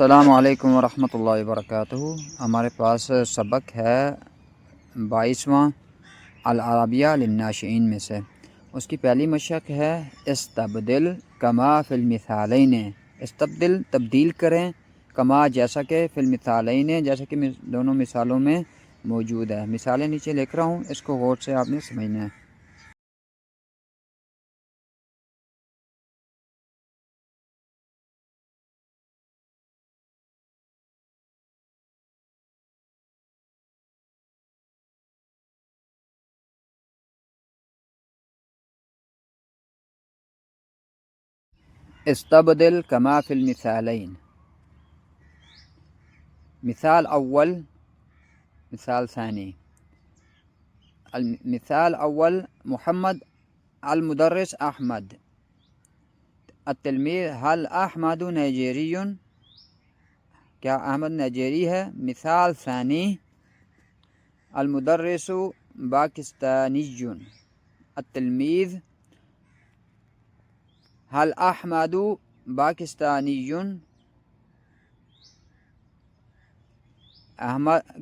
السلام علیکم ورحمۃ اللہ وبرکاتہ۔ ہمارے پاس سبق ہے 22واں العربیہ للناشئین میں سے۔ اس کی پہلی مشق ہے استبدل کما فی المثالین۔ استبدل تبدیل کریں، کما جیسا کہ فی المثالین جیسا کہ دونوں مثالوں میں موجود ہے۔ مثالیں نیچے لکھ رہا ہوں، اس کو غور سے آپ نے سمجھنا ہے۔ استبدل کما فی المثالین۔ مثال اول، مثال ثانی۔ المثال اول محمد المدرس احمد التلمیذ هل احمد نائجیری؟ کیا احمد نائجیری ہے؟ مثال ثانی المدرس پاکستانی التلمیذ هل احمد پاکستانی؟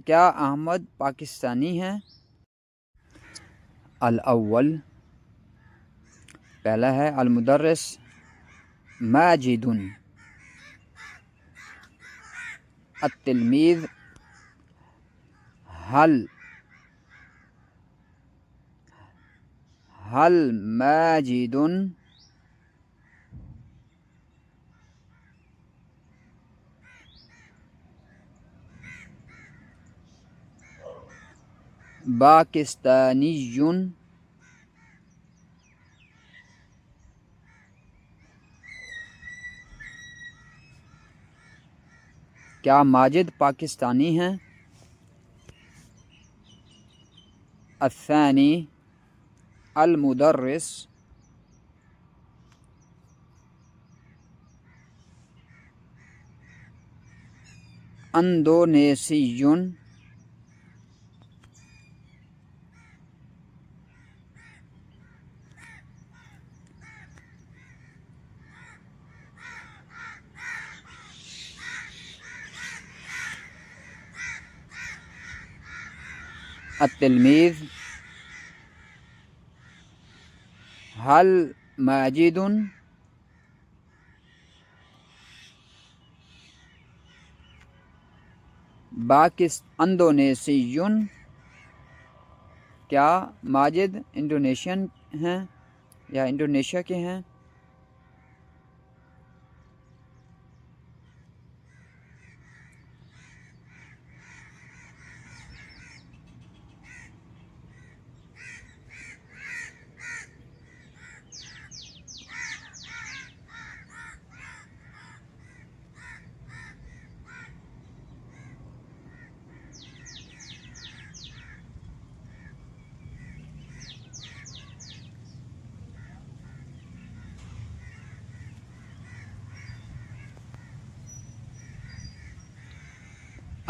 کیا احمد پاکستانی ہے؟ الاول پہلا ہے المدرس ماجد التلمیذ هل ماجد پاکستانی؟ کیا ماجد پاکستانی ہیں؟ الثانی المدرس اندونیسی التلمیذ هل ماجد اندونیسی؟ کیا ماجد انڈونیشین ہیں یا انڈونیشیا کے ہیں؟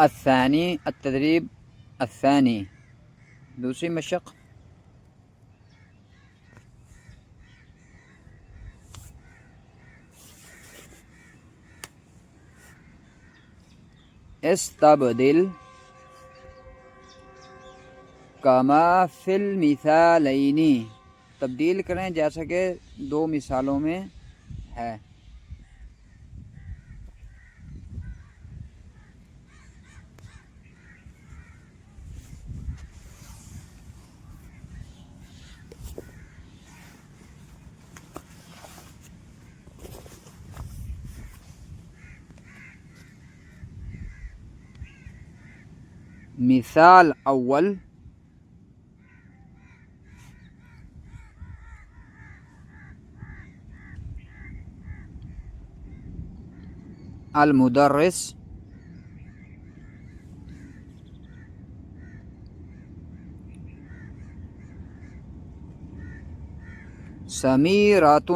الثانی التدریب الثانی، دوسری مشق۔ استبدل کما فی المثالین، تبدیل کریں جیسا کہ دو مثالوں میں ہے۔ مثال اول المدرس سمیرۃ،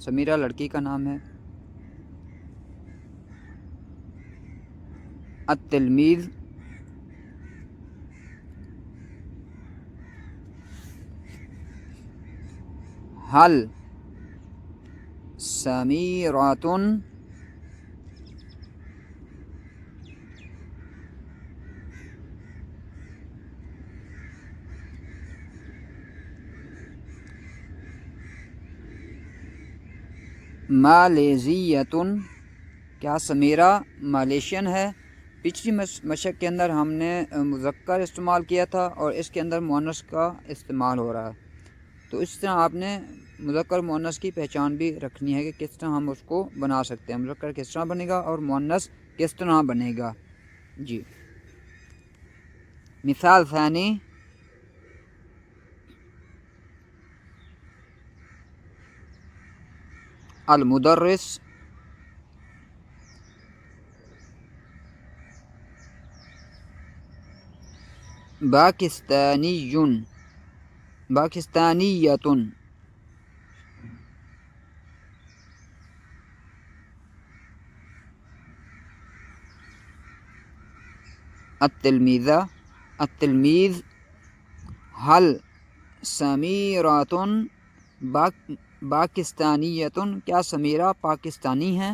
سمیرہ لڑکی کا نام ہے۔ التلمیذ هل سمیرۃ مالیزیتن، کیا سمیرہ مالیشین ہے؟ پچھلی مشق کے اندر ہم نے مذکر استعمال کیا تھا اور اس کے اندر مؤنث کا استعمال ہو رہا ہے، تو اس طرح آپ نے مذکر مؤنث کی پہچان بھی رکھنی ہے کہ کس طرح ہم اس کو بنا سکتے ہیں، مذکر کس طرح بنے گا اور مؤنث کس طرح بنے گا۔ جی مثال ثانی، المدرس، باکستانی، باکستانیتن، التلمیذہ، التلمیذ، حل سمیراتن باکستانیتن، کیا سمیرہ پاکستانی ہیں؟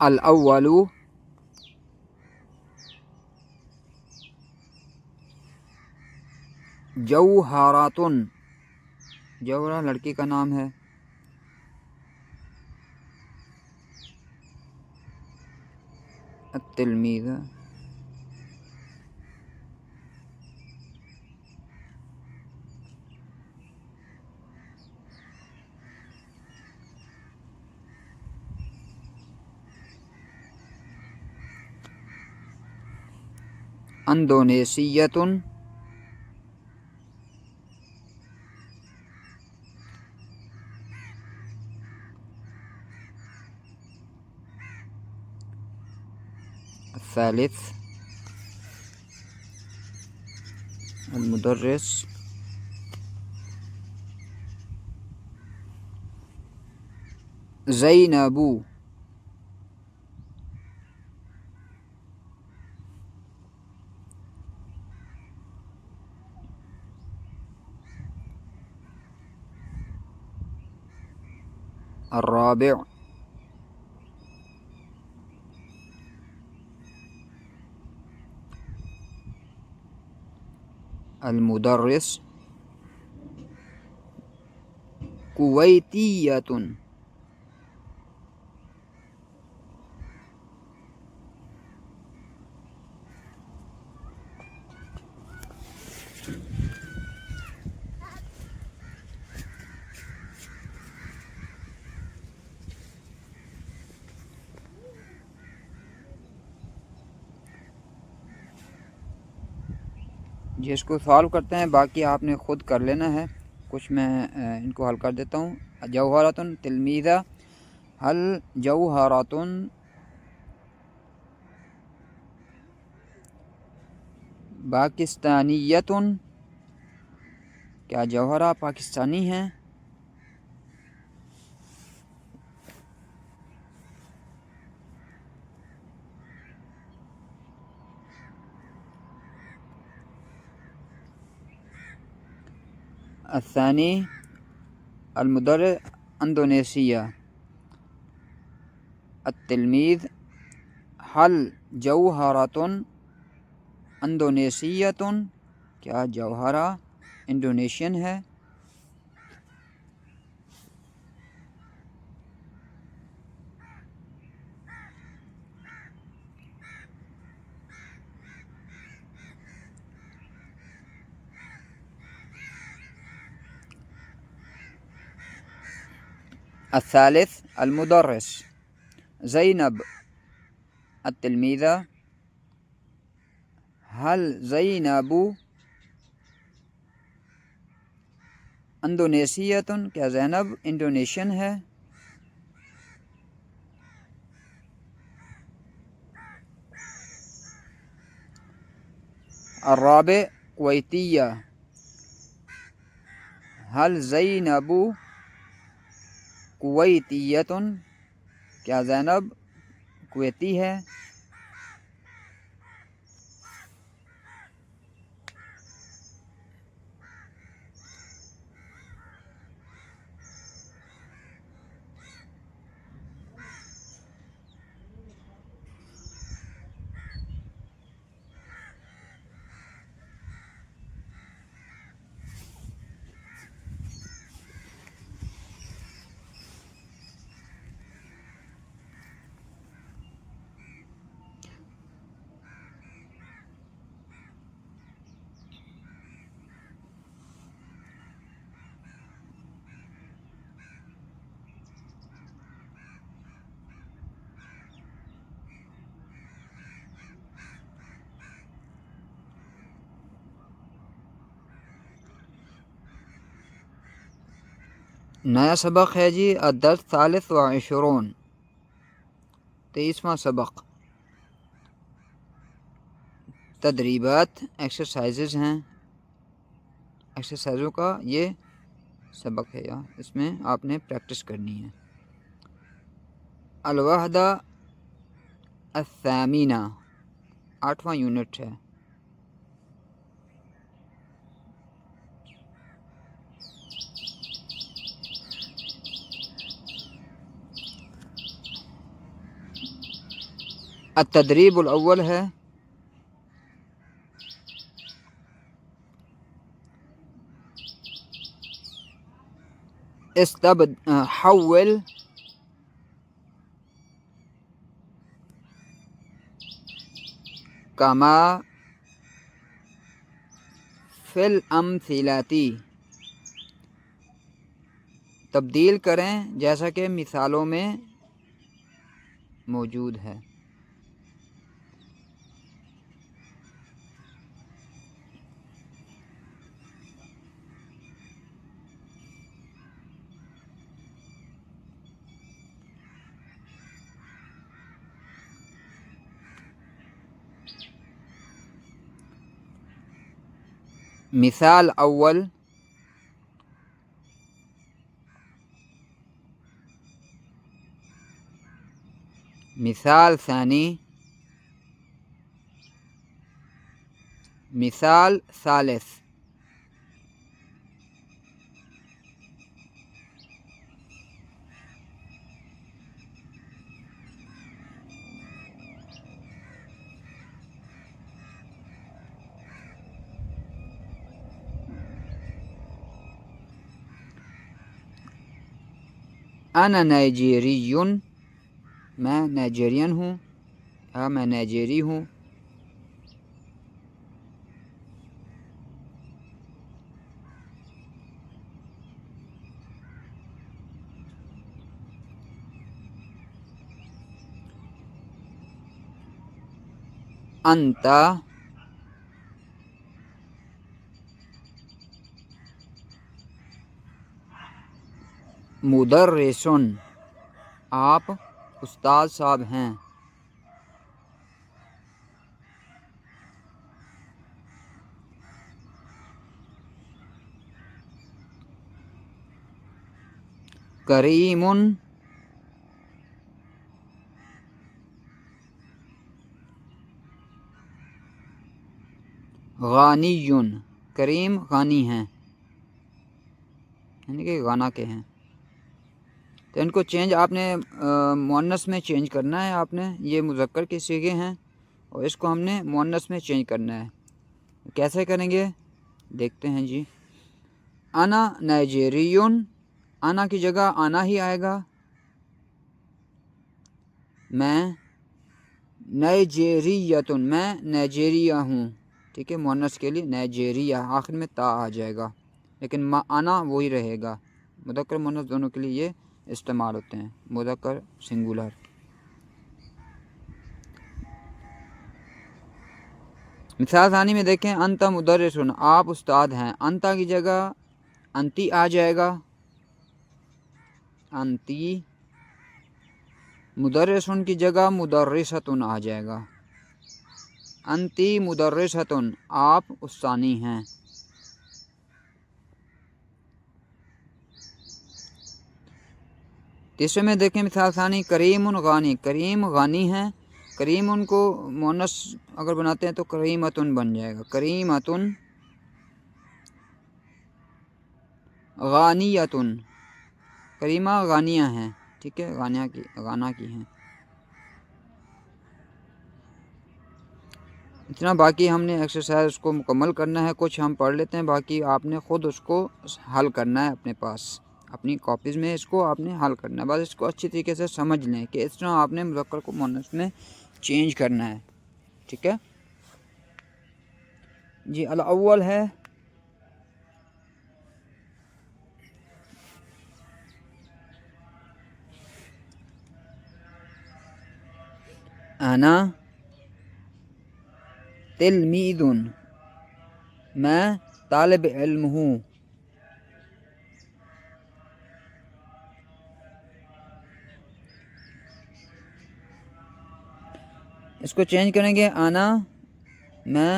الاول، جوہراتن، جوہرہ لڑکی کا نام ہے۔ التلمیذ، اندونیسیتن، الثالث، المدرس، زینب، الرابع، المدرس، کویتیتن، جس کو سالو کرتے ہیں باقی آپ نے خود کر لینا ہے، کچھ میں ان کو حل کر دیتا ہوں۔ جوہراتن تلمیذہ، حل جوہراتن باکستانیتن، کیا جوہرہ پاکستانی ہیں؟ الثانی، المدرس، اندونیسیہ، التلمیذ، حل جوہراتن اندونیسیتن، کیا جوہرہ انڈونیشین ہے؟ الثالث المدرس زینب التلمیذہ هل زینب اندونیسیۃ کیا زینب انڈونیشین ہے؟ الرابع کویتیہ هل زینب کویتیۃ کیا زینب کویتی ہے؟ نیا سبق ہے جی الدرس الثالث والعشرون 23واں سبق تدریبات ایکسرسائزز ہیں، ایکسرسائزوں کا یہ سبق ہے، اس میں آپ نے پریکٹس کرنی ہے۔ الوحدہ الثامنہ 8واں یونٹ ہے۔ التدریب الاول ہے حول کما فی الامثلۃ تبدیل کریں جیسا کہ مثالوں میں موجود ہے۔ مثال اول مثال ثانی مثال ثالث۔ انا نائجیری میں نائجیرین ہوں یا میں نائجیری ہوں۔ انت مدرسن آپ استاد صاحب ہیں۔ کریم غانی کریم غانی ہیں، یعنی کہ غانا کے ہیں۔ تو ان کو چینج آپ نے مؤنث میں چینج کرنا ہے، آپ نے یہ مذکر کے صیغے ہیں اور اس کو ہم نے مؤنث میں چینج کرنا ہے۔ کیسے کریں گے دیکھتے ہیں جی۔ انا نائجیریون، انا کی جگہ آنا ہی آئے گا۔ میں نائجیریتن، میں نائجیریا ہوں، ٹھیک ہے، مؤنث کے لیے نائجیریا، آخر میں تا آ جائے گا، لیکن آنا وہی رہے گا، مذکر مؤنث دونوں کے لیے یہ استعمال ہوتے ہیں، مذکر سنگولر۔ مثال ثانی میں دیکھیں، انت مدرسن، آپ استاد ہیں۔ انتا کی جگہ انتی آ جائے گا، انتی۔ مدرسن کی جگہ مدرستن آ جائے گا، انتی مدرستن، آپ استانی ہیں۔ تیسرے میں دیکھیں مثال ثانی، کریم غانی، کریم غانی ہیں۔ کریم ان کو مؤنث اگر بناتے ہیں تو کریمتن بن جائے گا، کریمتن غانیتن، کریمہ غانیہ ہیں، ٹھیک ہے، غانہ کی ہیں۔ اتنا، باقی ہم نے ایکسرسائز اس کو مکمل کرنا ہے، کچھ ہم پڑھ لیتے ہیں، باقی آپ نے خود اس کو حل کرنا ہے اپنے پاس، اپنی کاپیز میں اس کو آپ نے حل کرنا ہے۔ بس اس کو اچھی طریقے سے سمجھ لیں کہ اس طرح آپ نے مذکر کو مؤنث میں چینج کرنا ہے، ٹھیک ہے جی۔ الاول ہے انا تلمیذ، میں طالب علم ہوں۔ اس کو چینج کریں گے، انا میں،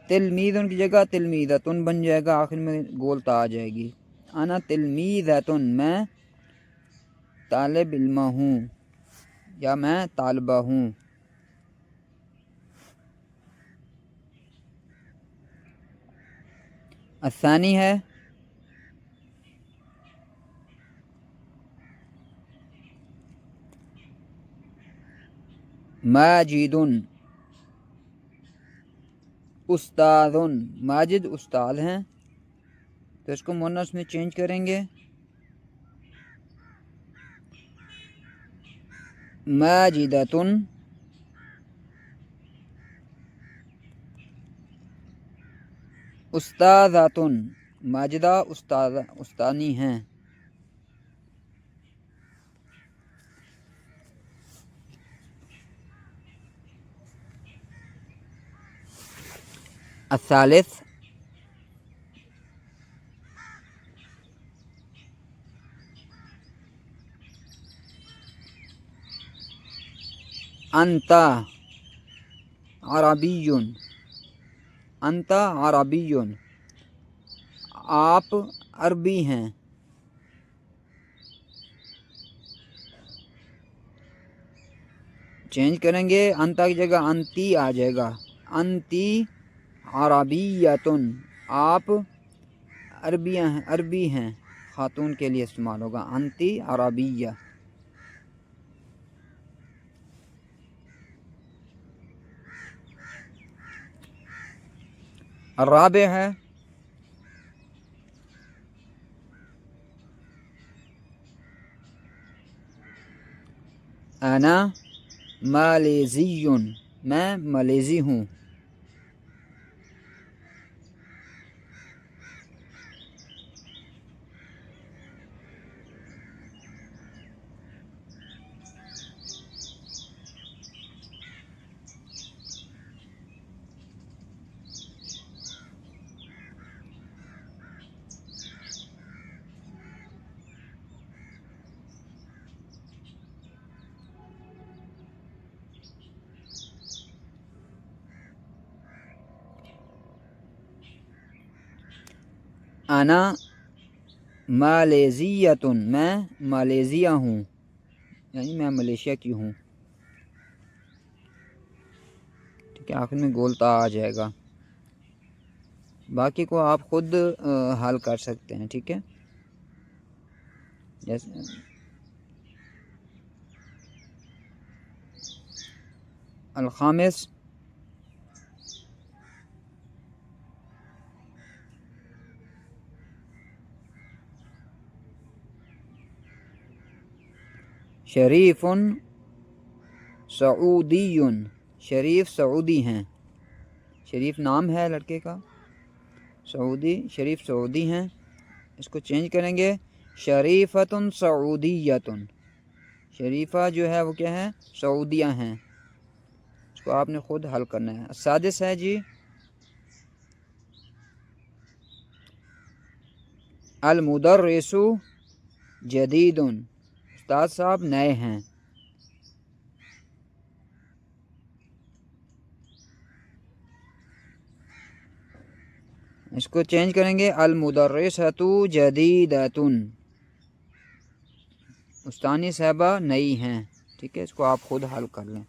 تلمیذن کی جگہ تلمیذتن بن جائے گا، آخر میں گولتا آ جائے گی، انا تلمیذتن، میں طالب علم ہوں یا میں طالبہ ہوں۔ الثانی ہے ماجد استاذ، ماجد استاد ہیں، تو اس کو مؤنث میں چینج کریں گے، ماجدتن استاذاتن، ماجدہ استانی ہیں۔ الثالث انت عربی، انت عربی، آپ عربی ہیں۔ چینج کریں گے، انتا کی جگہ انتی آ جائے گا، انتی عربیتن، آپ عربی ہیں، خاتون کے لیے استعمال ہوگا، انتی عربیہ۔ الرابع ہے انا مالیزی، میں ملیزی ہوں۔ انا مالیزیتن، میں مالیزیا ہوں، یعنی میں ملیشیا کی ہوں، ٹھیک ہے، آخر میں گولتا آ جائے گا، باقی کو آپ خود حل کر سکتے ہیں، ٹھیک ہے۔ جیسے الخامس شریف سعودی، شریف سعودی ہیں، شریف نام ہے لڑکے کا، سعودی، شریف سعودی ہیں۔ اس کو چینج کریں گے، شریفتن سعودیتن، شریفہ جو ہے وہ کیا ہے؟ سعودیہ ہیں، اس کو آپ نے خود حل کرنا ہے۔ السادس ہے جی المدرس جدید، استاد صاحب نئے ہیں۔ اس کو چینج کریں گے المدرسۃ جدیدۃ، استانی صاحبہ نئی ہیں، ٹھیک ہے، اس کو آپ خود حل کر لیں۔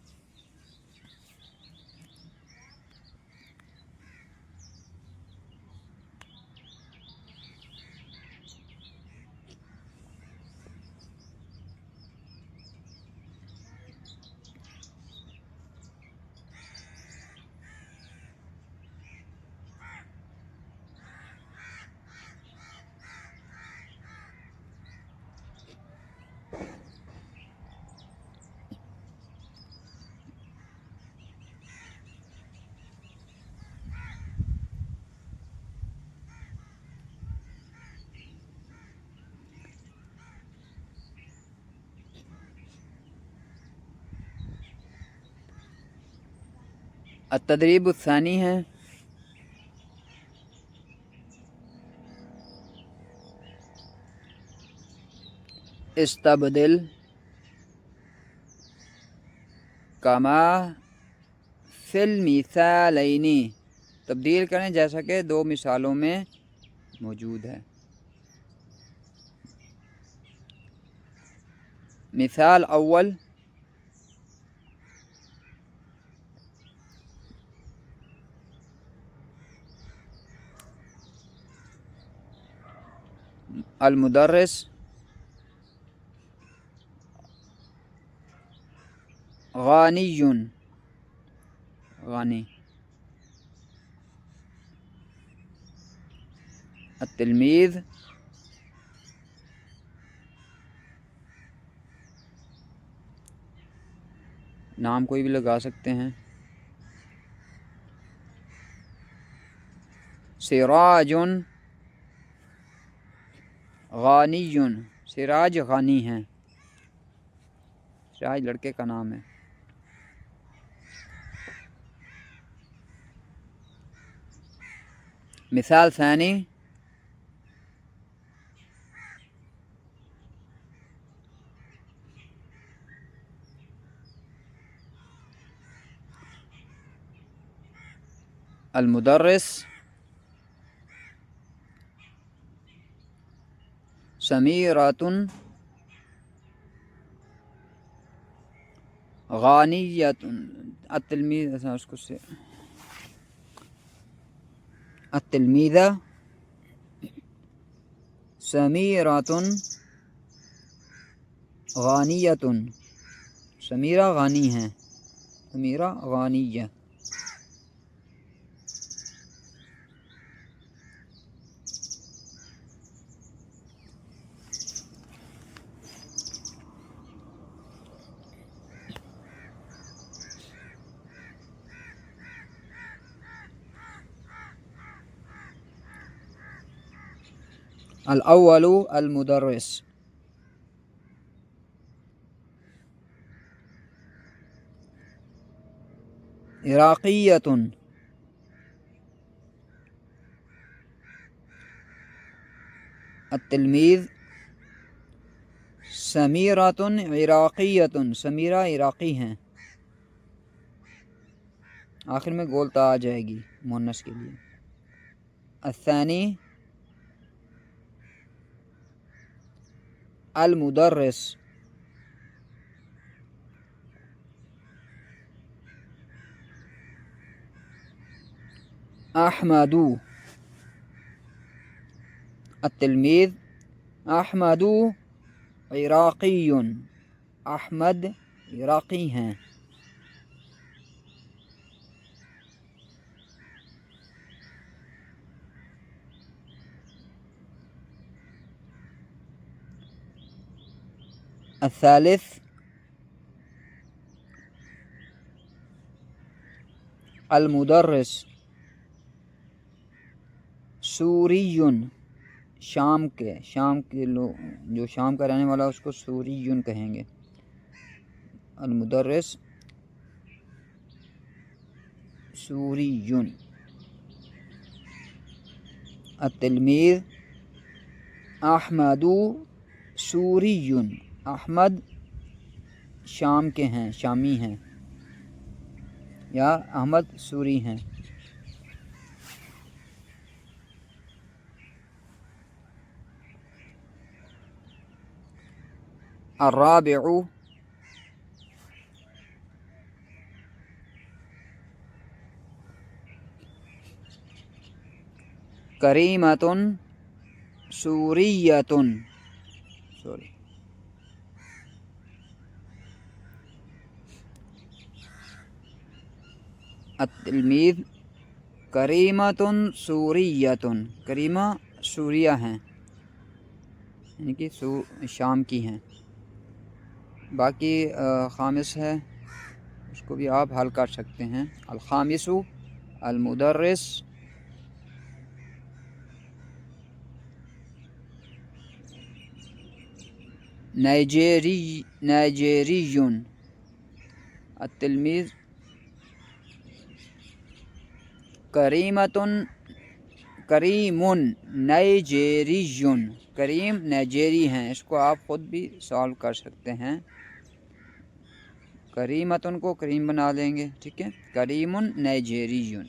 التدریب الثانی ہے استبدل کما فی المثالین، تبدیل کریں جیسا کہ دو مثالوں میں موجود ہے۔ مثال اول المدرس غانی، غانی، التلمیذ نام کوئی بھی لگا سکتے ہیں، سراج غانی، سراج غانی ہیں، سراج لڑکے کا نام ہے۔ مثال ثانی المدرس سمیرۃ غانیۃ، التلمیذ اس کو سے التلمیذہ سمیرۃ غانیۃ، سمیرہ غانی ہیں، سمیرہ غانیہ۔ الاول المدرس عراقیۃ، التلمیذ سمیرۃ عراقیۃ، سمیرہ عراقی ہیں، آخر میں گولتا آ جائے گی مؤنث کے لیے۔ الثانی المدرس احمد، التلمیذ احمد عراقی، احمد عراقی ہیں۔ الثالث المدرس سوری شام کے لوگ، جو شام کا رہنے والا اس کو سوریون کہیں گے. المدرس سوریون. التلمیذ احمد سوریون. احمد شام کے ہیں، شامی ہیں، یا احمد سوری ہیں. الرابع کریمۃ سوریۃ. التلمیذ کریمۃ سوریۃ. کریمہ سوریہ ہیں، یعنی کہ شام کی ہیں. باقی خامس ہے، اس کو بھی آپ حل کر سکتے ہیں. الخامس المدرس نائجیریون. التلمیذ کریم نائجیریون. کریم نائجیری ہیں، اس کو آپ خود بھی سالو کر سکتے ہیں. کریمتن کو کریم بنا لیں گے، ٹھیک ہے. کریم نائجیریون.